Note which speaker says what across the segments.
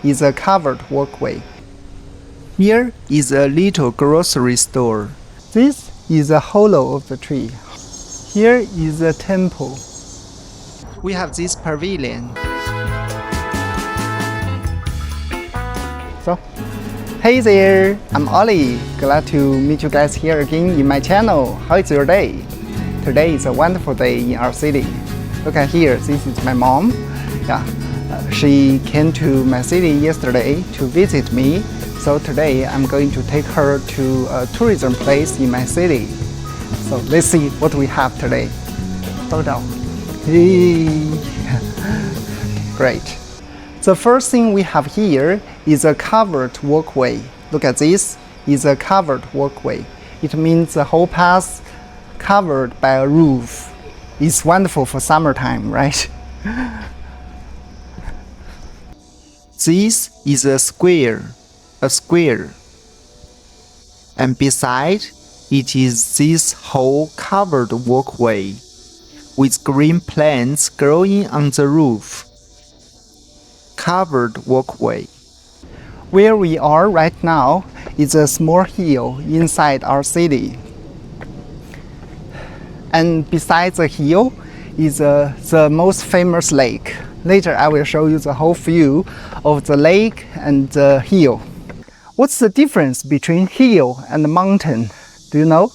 Speaker 1: is a covered walkway. Here is a little grocery store. This is the hollow of the tree. Here is a temple. We have this pavilion. So, hey there, I'm Ollie. Glad to meet you guys here again in my channel. How is your day? Today is a wonderful day in our city. Look at here, this is my mom. She came to my city yesterday to visit me. So today I'm going to take her to a tourism place in my city. So let's see what we have today. Great. The first thing we have here is a covered walkway. Look at this, is a covered walkway. It means the whole path covered by a roof. It's wonderful for summertime, right? This is a square. And beside it is this whole covered walkway with green plants growing on the roof. Covered walkway. Where we are right now is a small hill inside our city. And beside the hill is the most famous lake. Later I will show you the whole view of the lake and the hill. What's the difference between hill and mountain? Do you know?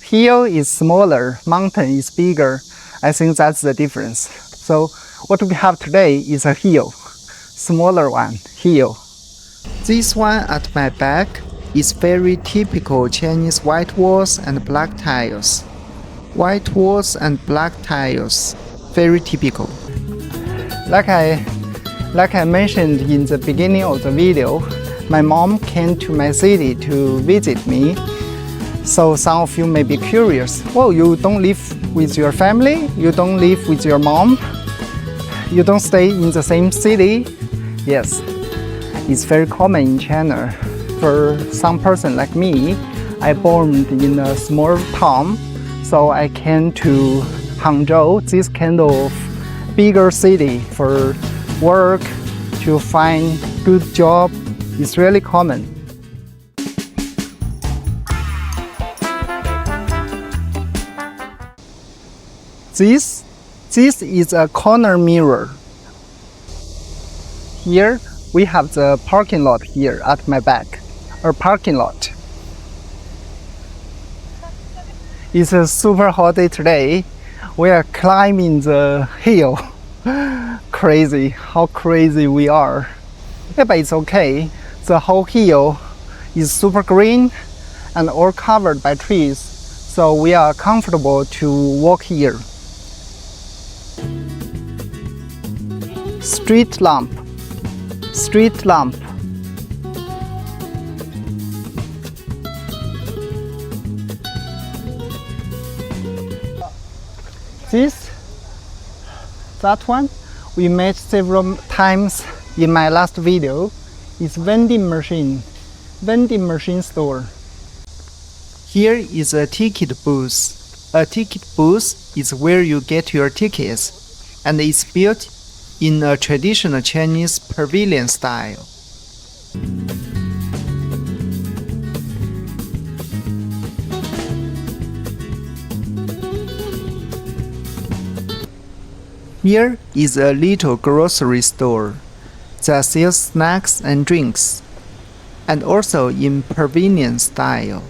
Speaker 1: Hill is smaller, mountain is bigger. I think that's the difference. So what we have today is a hill, smaller one, hill. This one at my back is very typical Chinese white walls and black tiles. White walls and black tiles, very typical. Like I mentioned in the beginning of the video, my mom came to my city to visit me. So some of you may be curious, well, you don't live with your family? You don't live with your mom? You don't stay in the same city? Yes, it's very common in China. For some person like me, I born in a small town, so I came to Hangzhou, this kind of bigger city for work, to find good job. It's really common. This is a corner mirror. Here we have the parking lot here at my back, a parking lot. It's a super hot day today. We are climbing the hill. Crazy, how crazy we are. But it's okay. The whole hill is super green and all covered by trees, so we are comfortable to walk here. Street lamp. That one we made several times in my last video. Is vending machine store. Here is a ticket booth. A ticket booth is where you get your tickets, and it's built in a traditional Chinese pavilion style. Here is a little grocery store that sells snacks and drinks, and also in pavilion style.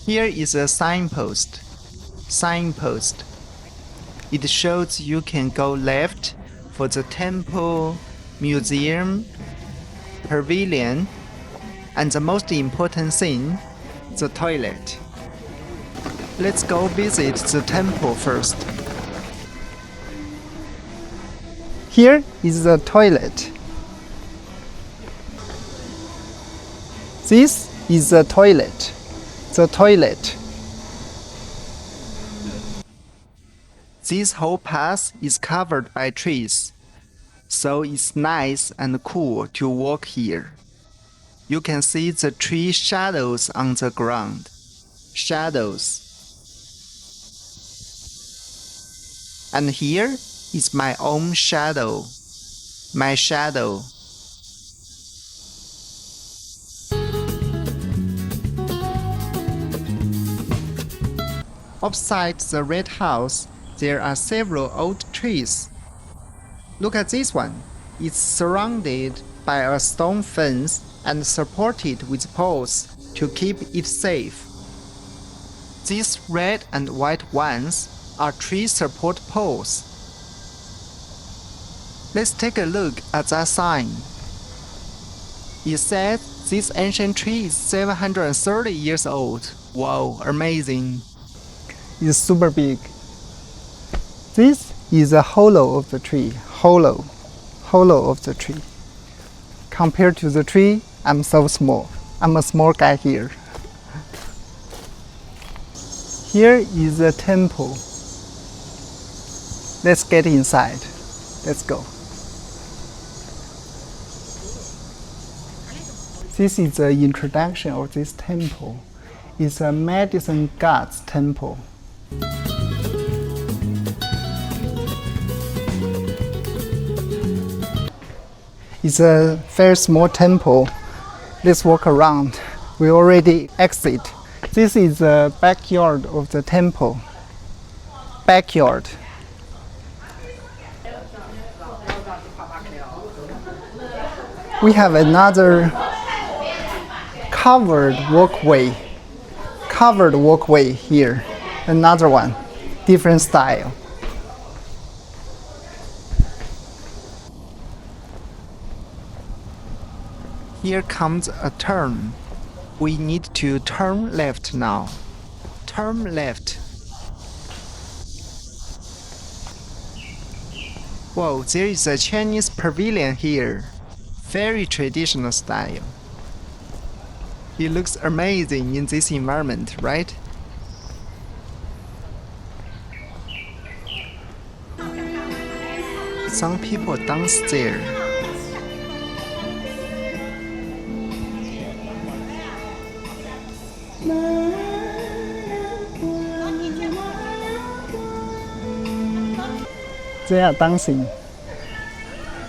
Speaker 1: Here is a signpost. It shows you can go left for the temple, museum, pavilion, and the most important thing, the toilet. Let's go visit the temple first. Here is the toilet. This is the toilet. This whole path is covered by trees, so it's nice and cool to walk here. You can see the tree shadows on the ground. Shadows. And here is my own shadow. My shadow. Opposite the red house, there are several old trees. Look at this one. It's surrounded by a stone fence and supported with poles to keep it safe. These red and white ones are tree support poles. Let's take a look at that sign. It says this ancient tree is 730 years old. Wow, amazing. It's super big. This is a hollow of the tree. Hollow of the tree. Compared to the tree, I'm so small. I'm a small guy here. Here is a temple. Let's get inside. Let's go. This is the introduction of this temple. It's a medicine god's temple. It's a very small temple. Let's walk around. We already exit. This is the backyard of the temple. Backyard. We have another covered walkway here. Another one, different style. Here comes a turn. We need to turn left now. Turn left. Whoa, there is a Chinese pavilion here. Very traditional style. It looks amazing in this environment, right? Some people dance there. They are dancing.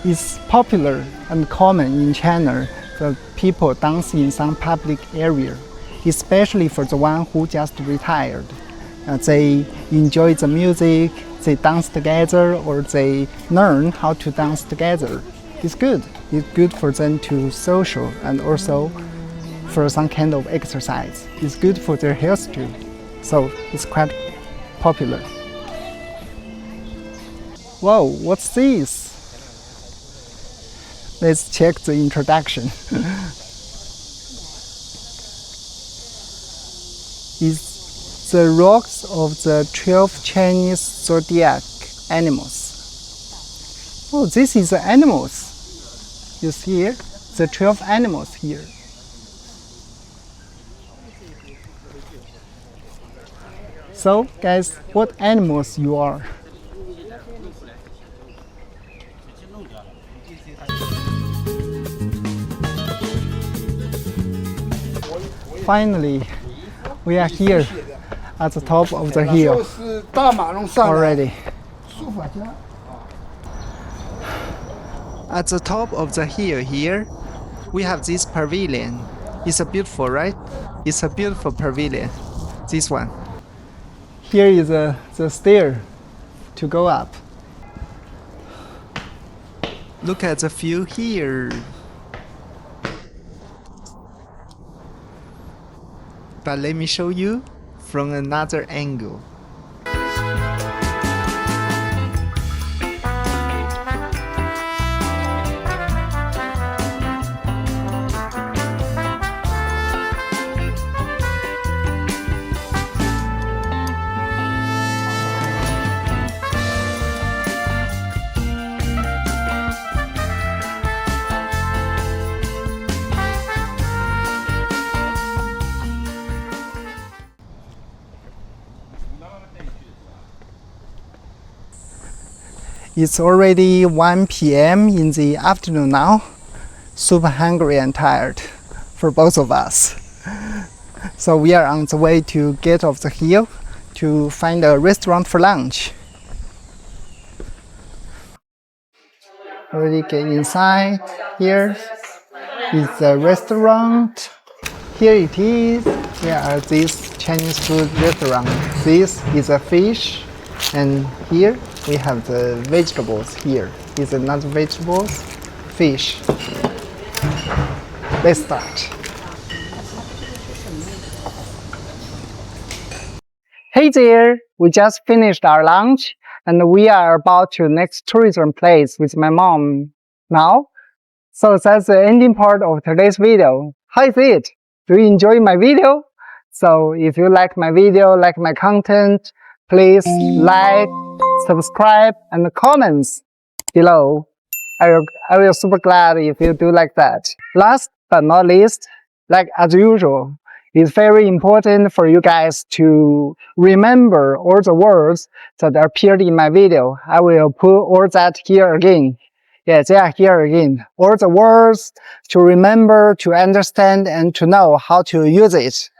Speaker 1: It's popular and common in China that people dance in some public area, especially for the one who just retired. They enjoy the music, they dance together, or they learn how to dance together. It's good. It's good for them to social and also for some kind of exercise. It's good for their health too. So it's quite popular. Whoa, what's this? Let's check the introduction. It's the rocks of the 12 Chinese zodiac animals. Oh, this is the animals. You see here? The 12 animals here. So, guys, what animals you are? Finally, we are here at the top of the hill already. At the top of the hill here, we have this pavilion. It's a beautiful, right? It's a beautiful pavilion. This one. Here is the stair to go up. Look at the view here. But let me show you from another angle. It's already 1 p.m. in the afternoon now. Super hungry and tired for both of us. So we are on the way to get off the hill to find a restaurant for lunch. Already get inside. Here is the restaurant. Here it is. Here are these Chinese food restaurant. This is a fish, and here we have the vegetables. Here is another vegetables, fish. Let's start. Hey there! We just finished our lunch, and we are about to next tourism place with my mom now. So that's the ending part of today's video. How is it? Do you enjoy my video? So if you like my video, like my content, please like, subscribe, and comments below. I will super glad if you do like that. Last but not least, like as usual, it's very important for you guys to remember all the words that appeared in my video. I will put all that here again. Yeah, they are here again. All the words to remember, to understand, and to know how to use it.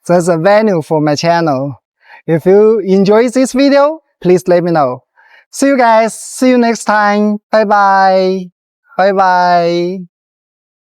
Speaker 1: That's a value for my channel. If you enjoy this video, please let me know. See you guys. See you next time. Bye bye. Bye bye.